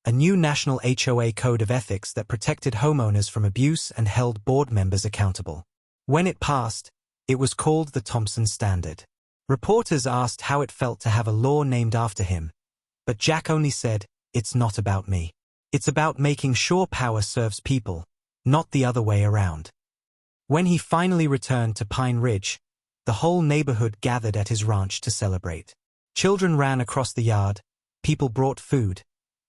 A new national HOA code of ethics that protected homeowners from abuse and held board members accountable. When it passed, it was called the Thompson Standard. Reporters asked how it felt to have a law named after him, but Jack only said, "It's not about me. It's about making sure power serves people, not the other way around." When he finally returned to Pine Ridge, the whole neighborhood gathered at his ranch to celebrate. Children ran across the yard, people brought food,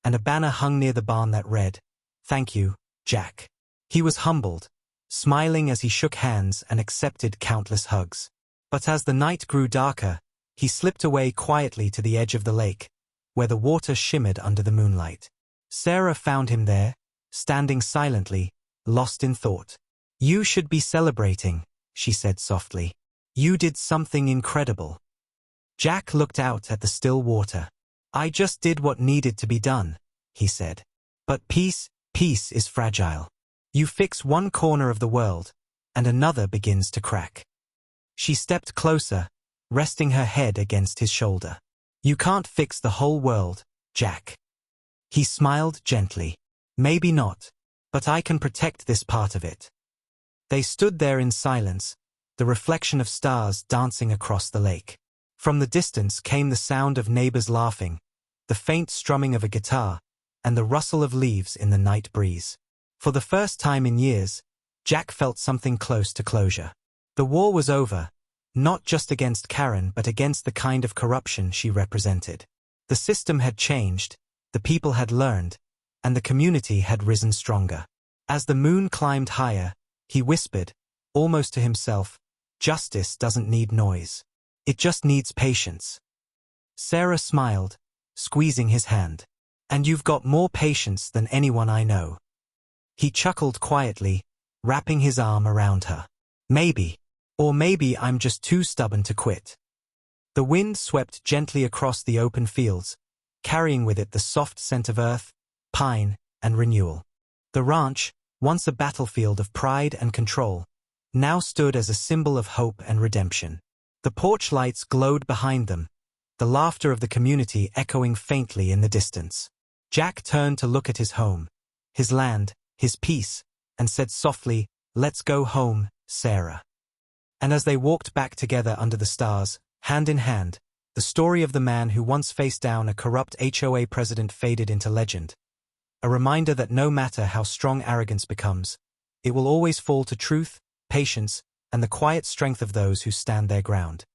and a banner hung near the barn that read, "Thank you, Jack." He was humbled, smiling as he shook hands and accepted countless hugs. But as the night grew darker, he slipped away quietly to the edge of the lake, where the water shimmered under the moonlight. Sarah found him there, standing silently, lost in thought. "You should be celebrating," she said softly. "You did something incredible." Jack looked out at the still water. "I just did what needed to be done," he said. "But peace is fragile. You fix one corner of the world, and another begins to crack." She stepped closer, resting her head against his shoulder. "You can't fix the whole world, Jack." He smiled gently. "Maybe not, but I can protect this part of it." They stood there in silence, the reflection of stars dancing across the lake. From the distance came the sound of neighbors laughing, the faint strumming of a guitar, and the rustle of leaves in the night breeze. For the first time in years, Jack felt something close to closure. The war was over, not just against Karen but against the kind of corruption she represented. The system had changed, the people had learned, and the community had risen stronger. As the moon climbed higher, he whispered, almost to himself, "Justice doesn't need noise. It just needs patience." Sarah smiled, squeezing his hand. "And you've got more patience than anyone I know." He chuckled quietly, wrapping his arm around her. "Maybe. Or maybe I'm just too stubborn to quit." The wind swept gently across the open fields, carrying with it the soft scent of earth, pine, and renewal. The ranch, once a battlefield of pride and control, now stood as a symbol of hope and redemption. The porch lights glowed behind them, the laughter of the community echoing faintly in the distance. Jack turned to look at his home, his land, his peace, and said softly, "Let's go home, Sarah." And as they walked back together under the stars, hand in hand, the story of the man who once faced down a corrupt HOA president faded into legend. A reminder that no matter how strong arrogance becomes, it will always fall to truth, patience, and the quiet strength of those who stand their ground.